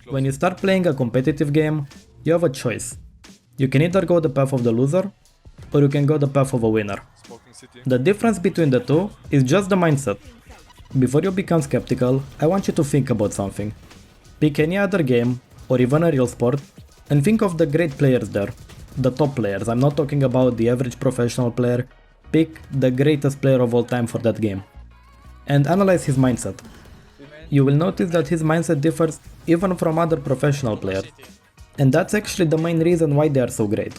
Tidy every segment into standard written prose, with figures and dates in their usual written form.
When you start playing a competitive game, you have a choice. You can either go the path of the loser, or you can go the path of a winner. The difference between the two is just the mindset. Before you become skeptical, I want you to think about something. Pick any other game, or even a real sport, and think of the great players there. The top players, I'm not talking about the average professional player. Pick the greatest player of all time for that game. And analyze his mindset. You will notice that his mindset differs even from other professional players. And that's actually the main reason why they are so great.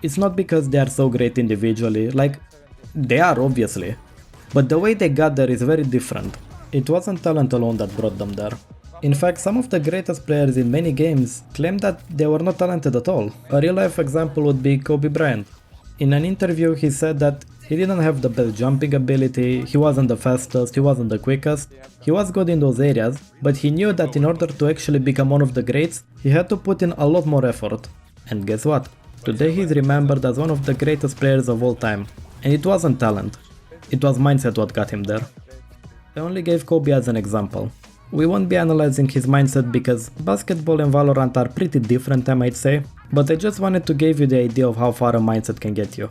It's not because they are so great individually, like, they are obviously. But the way they got there is very different. It wasn't talent alone that brought them there. In fact, some of the greatest players in many games claim that they were not talented at all. A real life example would be Kobe Bryant. In an interview he said that he didn't have the best jumping ability, he wasn't the fastest, he wasn't the quickest. He was good in those areas, but he knew that in order to actually become one of the greats, he had to put in a lot more effort. And guess what? Today he is remembered as one of the greatest players of all time. And it wasn't talent. It was mindset what got him there. I only gave Kobe as an example. We won't be analyzing his mindset because basketball and Valorant are pretty different, I might say, but I just wanted to give you the idea of how far a mindset can get you.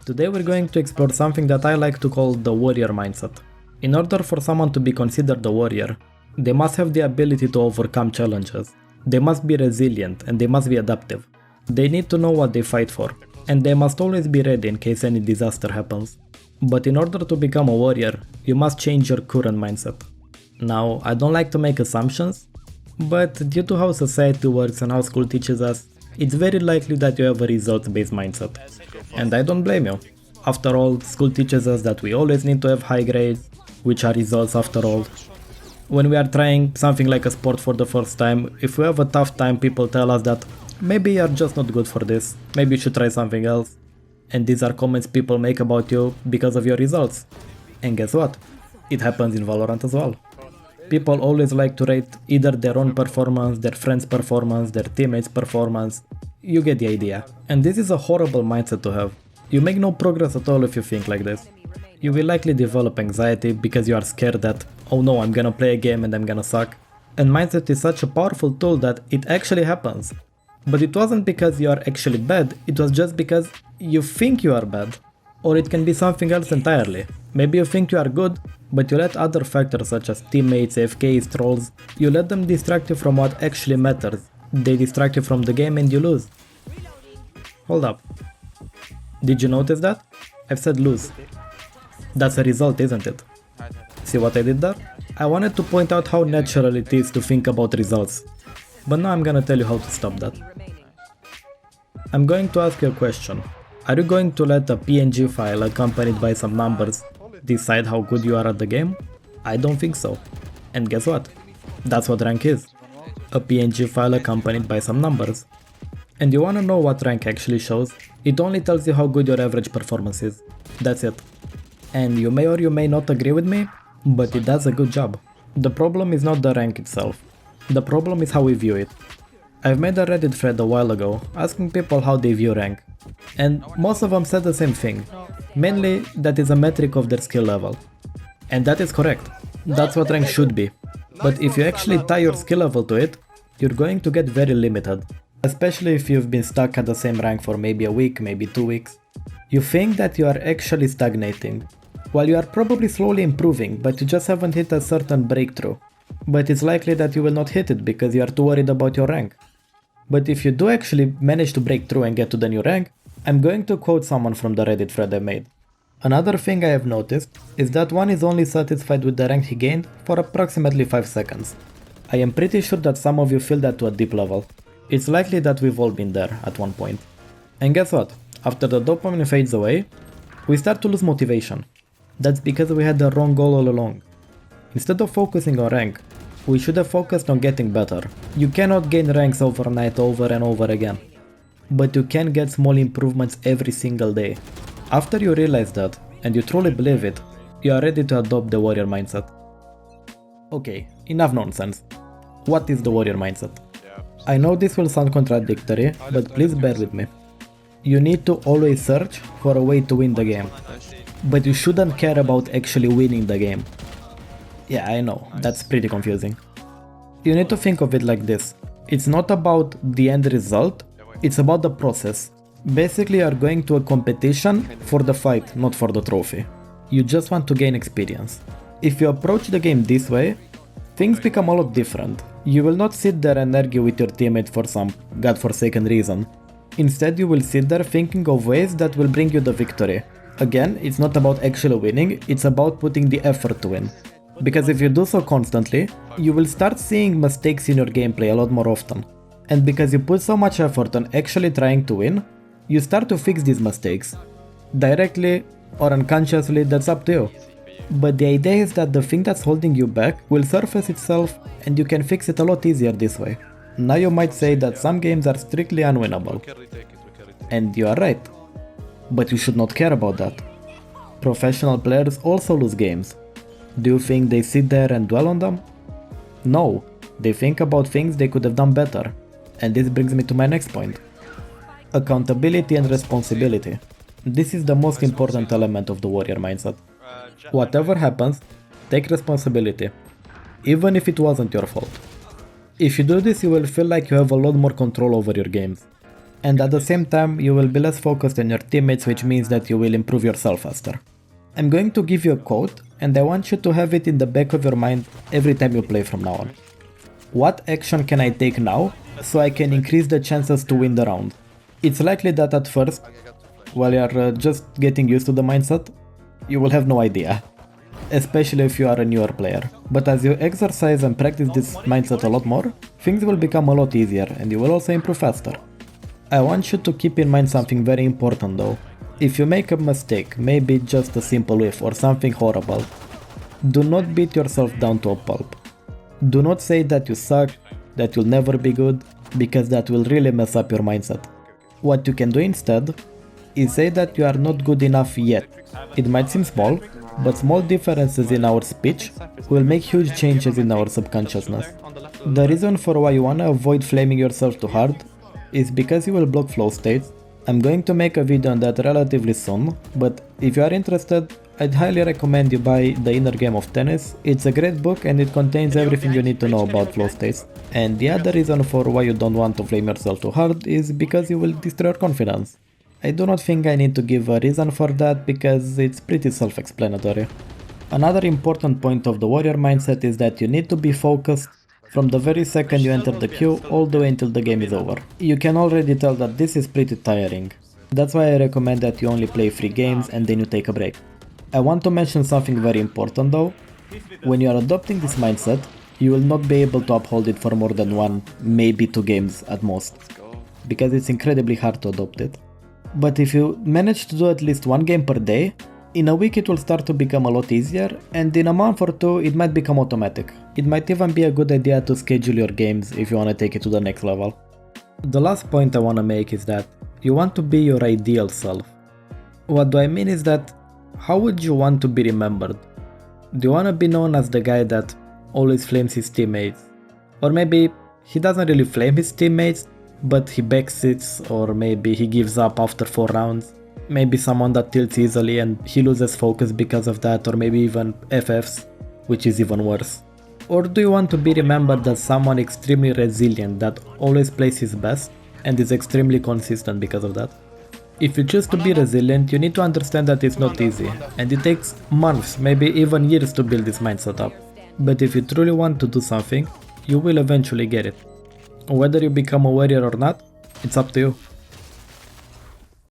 Today we're going to explore something that I like to call the warrior mindset. In order for someone to be considered a warrior, they must have the ability to overcome challenges. They must be resilient and they must be adaptive. They need to know what they fight for, and they must always be ready in case any disaster happens. But in order to become a warrior, you must change your current mindset. Now, I don't like to make assumptions, but due to how society works and how school teaches us, it's very likely that you have a results-based mindset. And I don't blame you. After all, school teaches us that we always need to have high grades, which are results after all. When we are trying something like a sport for the first time, if we have a tough time, people tell us that maybe you're just not good for this, maybe you should try something else. And these are comments people make about you because of your results. And guess what? It happens in Valorant as well. People always like to rate either their own performance, their friends' performance, their teammates' performance. You get the idea. And this is a horrible mindset to have. You make no progress at all if you think like this. You will likely develop anxiety because you are scared that, oh no, I'm gonna play a game and I'm gonna suck. And mindset is such a powerful tool that it actually happens. But it wasn't because you are actually bad, it was just because you think you are bad. Or it can be something else entirely. Maybe you think you are good, but you let other factors such as teammates, AFKs, trolls, you let them distract you from what actually matters. They distract you from the game and you lose. Hold up. Did you notice that? I've said lose. That's a result, isn't it? See what I did there? I wanted to point out how natural it is to think about results. But now I'm gonna tell you how to stop that. I'm going to ask you a question. Are you going to let a PNG file accompanied by some numbers decide how good you are at the game? I don't think so. And guess what? That's what rank is. A PNG file accompanied by some numbers. And you wanna know what rank actually shows? It only tells you how good your average performance is. That's it. And you may or you may not agree with me, but it does a good job. The problem is not the rank itself. The problem is how we view it. I've made a Reddit thread a while ago asking people how they view rank. And most of them said the same thing. Mainly that is a metric of their skill level. And that is correct. That's what rank should be. But if you actually tie your skill level to it, you're going to get very limited. Especially if you've been stuck at the same rank for maybe a week, maybe 2 weeks. You think that you are actually stagnating, while you are probably slowly improving, but you just haven't hit a certain breakthrough. But it's likely that you will not hit it because you are too worried about your rank. But if you do actually manage to break through and get to the new rank, I'm going to quote someone from the Reddit thread I made. Another thing I have noticed is that one is only satisfied with the rank he gained for approximately 5 seconds. I am pretty sure that some of you feel that to a deep level. It's likely that we've all been there at one point. And guess what? After the dopamine fades away, we start to lose motivation. That's because we had the wrong goal all along. Instead of focusing on rank, we should have focused on getting better. You cannot gain ranks overnight over and over again. But you can get small improvements every single day. After you realize that, and you truly believe it, you are ready to adopt the warrior mindset. Okay, enough nonsense. What is the warrior mindset? I know this will sound contradictory, but please bear with me. You need to always search for a way to win the game. But you shouldn't care about actually winning the game. Yeah, I know, that's pretty confusing. You need to think of it like this. It's not about the end result, it's about the process. Basically, you are going to a competition for the fight, not for the trophy. You just want to gain experience. If you approach the game this way, things become a lot different. You will not sit there and argue with your teammate for some godforsaken reason. Instead, you will sit there thinking of ways that will bring you the victory. Again, it's not about actually winning, it's about putting the effort to win. Because if you do so constantly, you will start seeing mistakes in your gameplay a lot more often. And because you put so much effort on actually trying to win, you start to fix these mistakes. Directly or unconsciously, that's up to you. But the idea is that the thing that's holding you back will surface itself and you can fix it a lot easier this way. Now you might say that some games are strictly unwinnable. And you are right. But you should not care about that. Professional players also lose games. Do you think they sit there and dwell on them? No, they think about things they could have done better. And this brings me to my next point. Accountability and responsibility. This is the most important element of the warrior mindset. Whatever happens, take responsibility, even if it wasn't your fault. If you do this, you will feel like you have a lot more control over your games. And at the same time, you will be less focused on your teammates, which means that you will improve yourself faster. I'm going to give you a quote, and I want you to have it in the back of your mind every time you play from now on. What action can I take now so I can increase the chances to win the round? It's likely that at first, while you're just getting used to the mindset, you will have no idea, especially if you are a newer player. But as you exercise and practice this mindset a lot more, things will become a lot easier and you will also improve faster. I want you to keep in mind something very important though. If you make a mistake, maybe just a simple whiff or something horrible, do not beat yourself down to a pulp. Do not say that you suck, that you'll never be good, because that will really mess up your mindset. What you can do instead is say that you are not good enough yet. It might seem small, but small differences in our speech will make huge changes in our subconsciousness. The reason for why you wanna avoid flaming yourself too hard is because you will block flow states. I'm going to make a video on that relatively soon, but if you are interested, I'd highly recommend you buy The Inner Game of Tennis. It's a great book and it contains everything you need to know about flow states. And the other reason for why you don't want to flame yourself too hard is because you will destroy your confidence. I do not think I need to give a reason for that because it's pretty self-explanatory. Another important point of the warrior mindset is that you need to be focused from the very second you enter the queue all the way until the game is over. You can already tell that this is pretty tiring. That's why I recommend that you only play 3 games and then you take a break. I want to mention something very important though. When you are adopting this mindset, you will not be able to uphold it for more than 1, maybe 2 games at most, because it's incredibly hard to adopt it. But if you manage to do at least 1 game per day, in a week it will start to become a lot easier, and in a month or 2 it might become automatic. It might even be a good idea to schedule your games if you want to take it to the next level. The last point I want to make is that you want to be your ideal self. What do I mean is that how would you want to be remembered? Do you want to be known as the guy that always flames his teammates? Or maybe he doesn't really flame his teammates, but he backsits, or maybe he gives up after 4 rounds. Maybe someone that tilts easily and he loses focus because of that, or maybe even FFs, which is even worse. Or do you want to be remembered as someone extremely resilient that always plays his best and is extremely consistent because of that? If you choose to be resilient, you need to understand that it's not easy, and it takes months, maybe even years to build this mindset up. But if you truly want to do something, you will eventually get it. Whether you become a warrior or not, it's up to you.